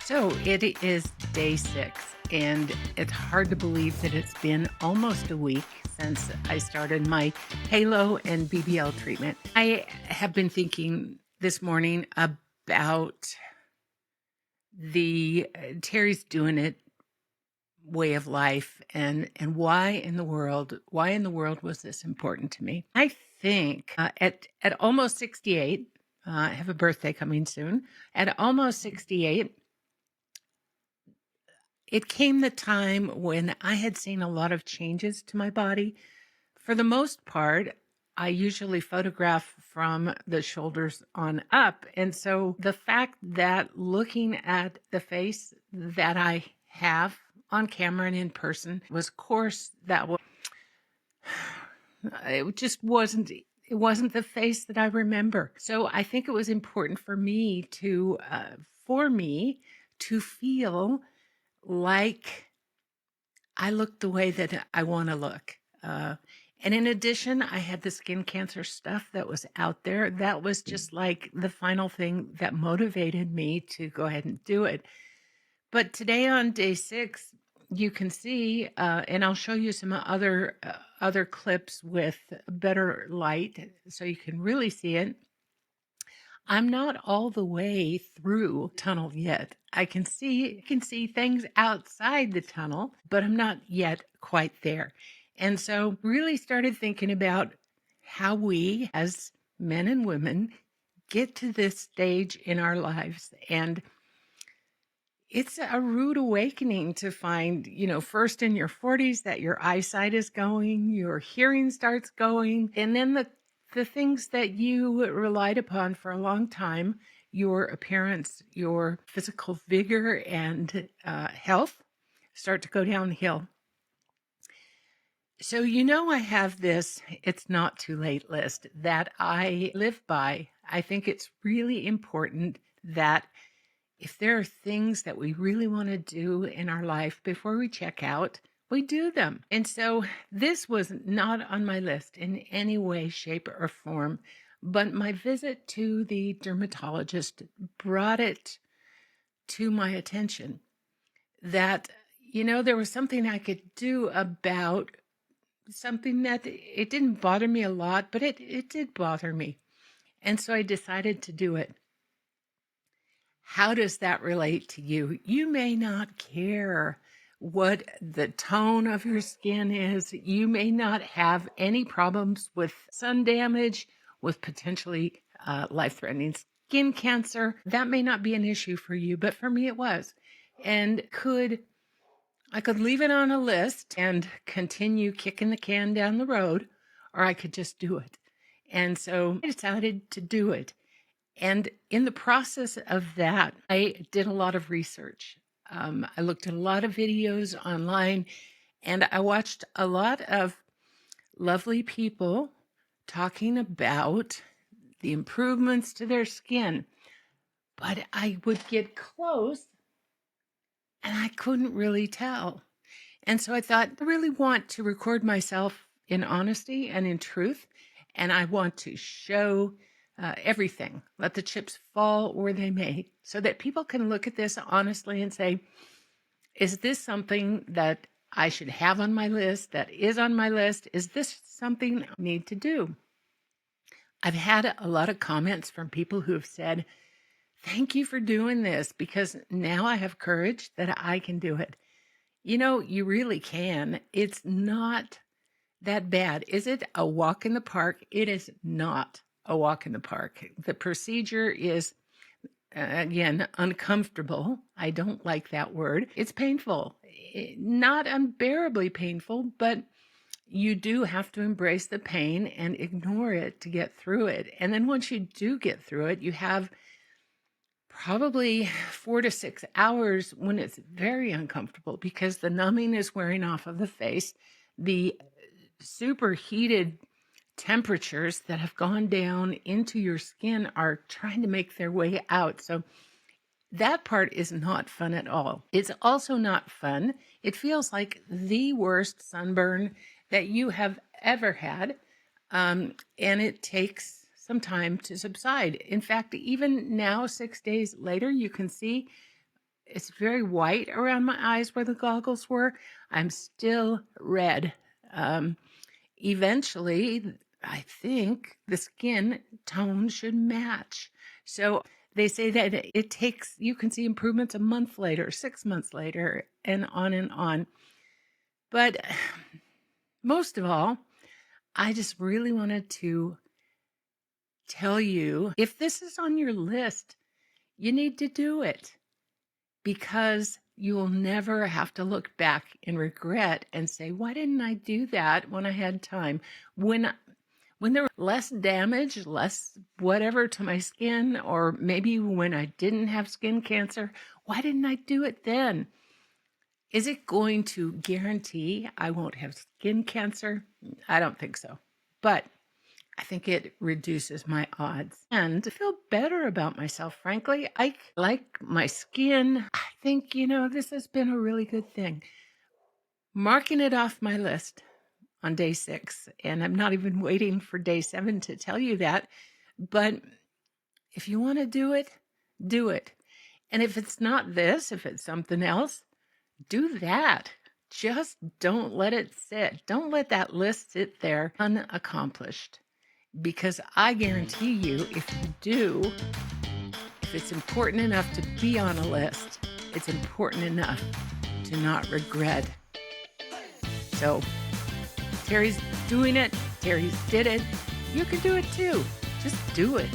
So it is day 6, and it's hard to believe that it's been almost a week since I started my Halo and BBL treatment. I have been thinking this morning about the Terry's doing it way of life and why in the world was this important to me. I think at almost 68, I have a birthday coming soon. At almost 68, it came the time when I had seen a lot of changes to my body. For the most part, I usually photograph from the shoulders on up. And so the fact that looking at the face that I have on camera and in person was, of course, it just wasn't. It wasn't the face that I remember. So I think it was important for me to feel like I look the way that I want to look. And in addition, I had the skin cancer stuff that was out there. That was just like the final thing that motivated me to go ahead and do it. But today on day 6, you can see, and I'll show you some other clips with better light so you can really see it. I'm not all the way through tunnel yet. I can see things outside the tunnel, but I'm not yet quite there. And so really started thinking about how we as men and women get to this stage in our lives. And it's a rude awakening to find, first in your 40s that your eyesight is going, your hearing starts going, and then the things that you relied upon for a long time, your appearance, your physical vigor, and health start to go downhill. So, I have this it's not too late list that I live by. I think it's really important that if there are things that we really want to do in our life before we check out, we do them. And so this was not on my list in any way, shape, or form, but my visit to the dermatologist brought it to my attention that, there was something I could do about something that it didn't bother me a lot, but it did bother me. And so I decided to do it. How does that relate to you? You may not care what the tone of your skin is. You may not have any problems with sun damage, with potentially life-threatening skin cancer. That may not be an issue for you, but for me it was. And I could leave it on a list and continue kicking the can down the road, or I could just do it. And so I decided to do it. And in the process of that, I did a lot of research. I looked at a lot of videos online, and I watched a lot of lovely people talking about the improvements to their skin. But I would get close, and I couldn't really tell. And so I thought, I really want to record myself in honesty and in truth, and I want to show everything. Let the chips fall where they may, so that people can look at this honestly and say, is this something that I should have on my list, that is on my list? Is this something I need to do? I've had a lot of comments from people who have said, thank you for doing this, because now I have courage that I can do it. You really can. It's not that bad. Is it a walk in the park? It is not a walk in the park. The procedure is, again, uncomfortable. I don't like that word. It's painful. Not unbearably painful, but you do have to embrace the pain and ignore it to get through it. And then once you do get through it, you have probably 4 to 6 hours when it's very uncomfortable because the numbing is wearing off of the face. The superheated temperatures that have gone down into your skin are trying to make their way out. So that part is not fun at all. It's also not fun. It feels like the worst sunburn that you have ever had. And it takes some time to subside. In fact, even now, 6 days later, you can see it's very white around my eyes where the goggles were. I'm still red. Um, Eventually, I think the skin tone should match. So they say that it takes, you can see improvements a month later, 6 months later, and on and on. But most of all, I just really wanted to tell you, if this is on your list, you need to do it, because you will never have to look back and regret and say, why didn't I do that when I had time? When there was less damage, less whatever to my skin, or maybe when I didn't have skin cancer, why didn't I do it then? Is it going to guarantee I won't have skin cancer? I don't think so. But I think it reduces my odds and I feel better about myself, frankly. I like my skin. I think, this has been a really good thing. Marking it off my list on day 6, and I'm not even waiting for day 7 to tell you that. But if you want to do it, do it. And if it's not this, if it's something else, do that. Just don't let it sit. Don't let that list sit there unaccomplished. Because I guarantee you, if you do, if it's important enough to be on a list, it's important enough to not regret. So Terry's doing it. Terry's did it. You can do it too. Just do it.